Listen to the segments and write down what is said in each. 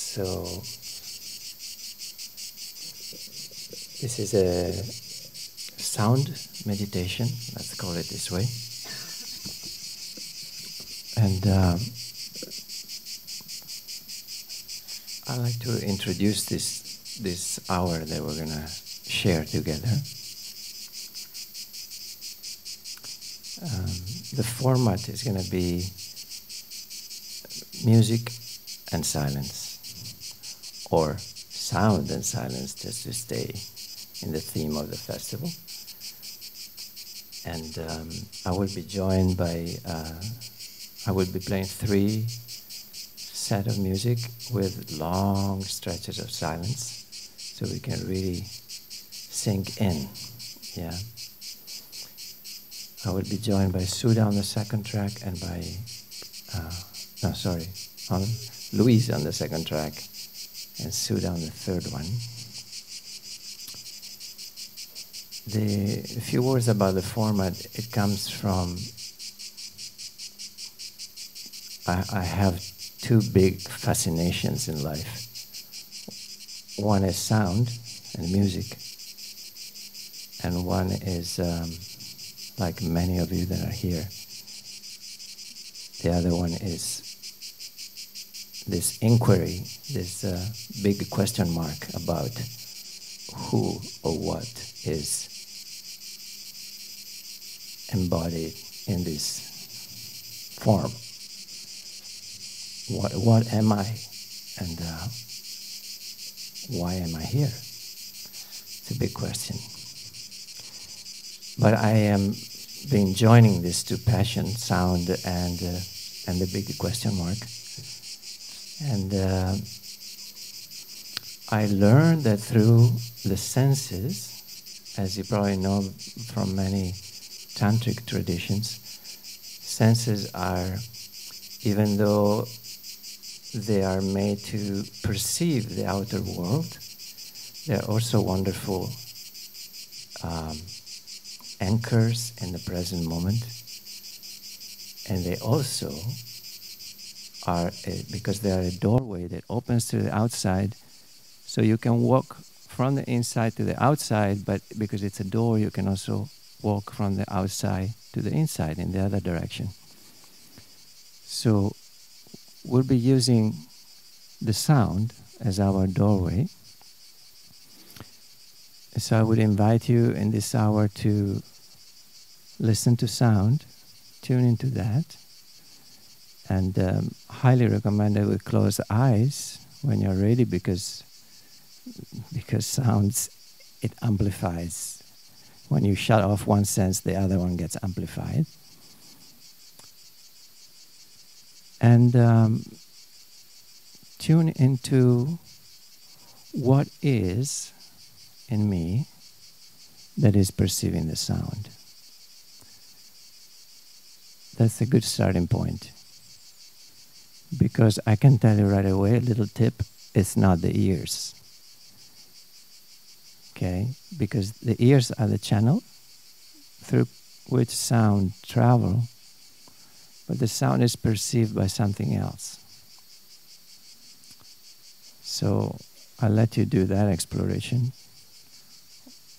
So this is a sound meditation, let's call it this way. And I'd like to introduce this hour that we're going to share together. The format is going to be music and silence, or sound and silence, just to stay in the theme of the festival. And I will be joined by, I will be playing 3 sets of music with long stretches of silence, so we can really sink in, yeah. I will be joined by Suda on the 2nd track and by, Louise on the 2nd track and Suda on the 3rd one. A few words about the format. It comes from, I have 2 big fascinations in life. One is sound and music, and one is, like many of you that are here, the other one is this inquiry, this big question mark about who or what is embodied in this form. What am I, and why am I here? It's a big question. But I am been joining these 2 passions, sound and the big question mark. And I learned that through the senses, as you probably know from many tantric traditions, senses are, even though they are made to perceive the outer world, they're also wonderful anchors in the present moment. And they also are, because they are a doorway that opens to the outside, so you can walk from the inside to the outside, but because it's a door, you can also walk from the outside to the inside in the other direction. So we'll be using the sound as our doorway. So I would invite you in this hour to listen to sound, tune into that, and highly recommend it with closed eyes when you're ready, because sounds, it amplifies. When you shut off one sense, the other one gets amplified. And tune into what is in me that is perceiving the sound. That's a good starting point. Because I can tell you right away, a little tip, it's not the ears. Okay? Because the ears are the channel through which sound travel, but the sound is perceived by something else. So I'll let you do that exploration.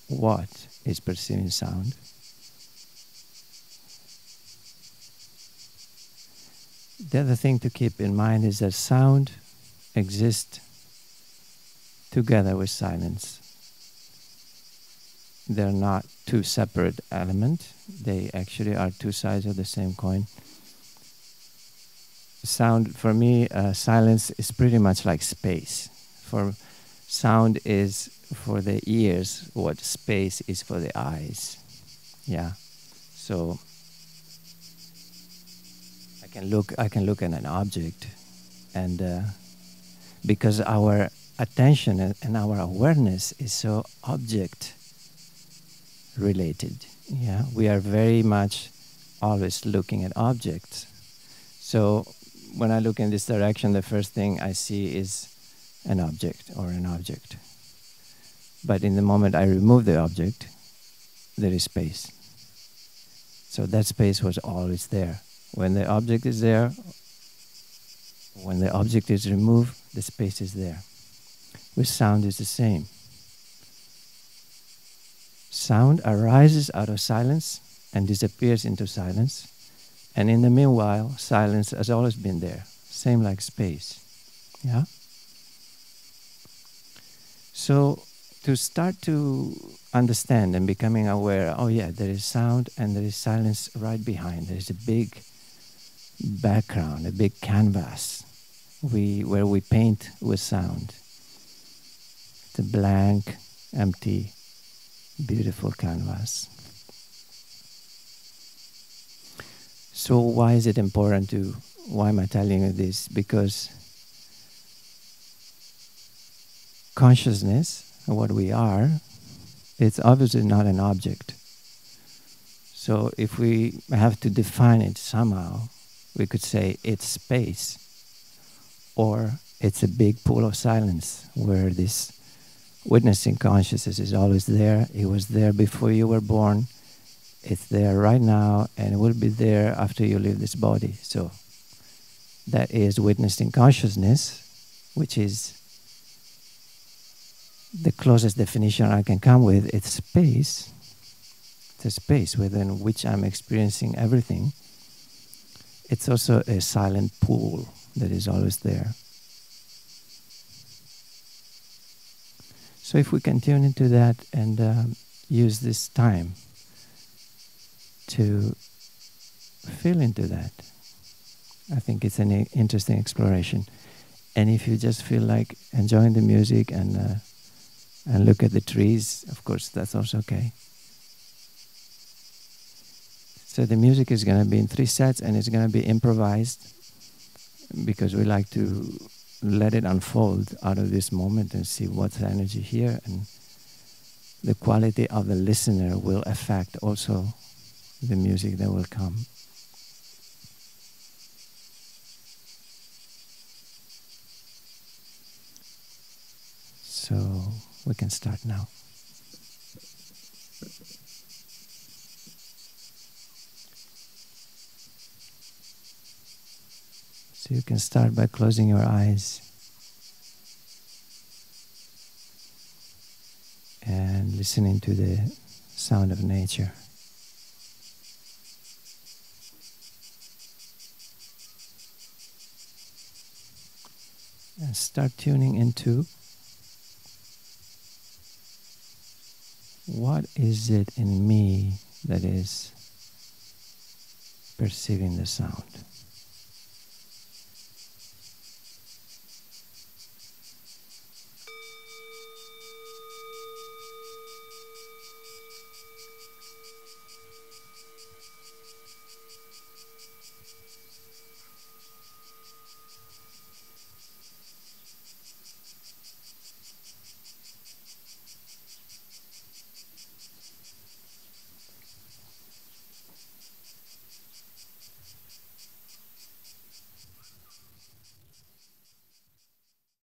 What is perceiving sound? The other thing to keep in mind is that sound exists together with silence. They're not 2 separate elements. They actually are 2 sides of the same coin. Sound, for me, silence is pretty much like space. For sound is for the ears what space is for the eyes. Yeah. So I can look at an object, and because our attention and our awareness is so object related, yeah, we are very much always looking at objects. So when I look in this direction, the first thing I see is an object or an object. But in the moment I remove the object, there is space. So that space was always there. When the object is there, When the object is removed, the space is there. With sound is the same. Sound arises out of silence and disappears into silence. And in the meanwhile, silence has always been there. Same like space. Yeah? So to start to understand and becoming aware, oh yeah, there is sound and there is silence right behind. There is a big background, a big canvas where we paint with sound. It's a blank, empty, beautiful canvas. So why is it important why am I telling you this? Because consciousness, what we are, it's obviously not an object. So if we have to define it somehow, we could say it's space, or it's a big pool of silence where this witnessing consciousness is always there. It was there before you were born. It's there right now, and it will be there after you leave this body. So that is witnessing consciousness, which is the closest definition I can come with. It's space. It's a space within which I'm experiencing everything. It's also a silent pool that is always there. So if we can tune into that and use this time to feel into that, I think it's an interesting exploration. And if you just feel like enjoying the music and look at the trees, of course, that's also okay. So the music is going to be in 3 sets, and it's going to be improvised because we like to let it unfold out of this moment and see what's the energy here, and the quality of the listener will affect also the music that will come. So we can start now. So you can start by closing your eyes and listening to the sound of nature. And start tuning into what is it in me that is perceiving the sound.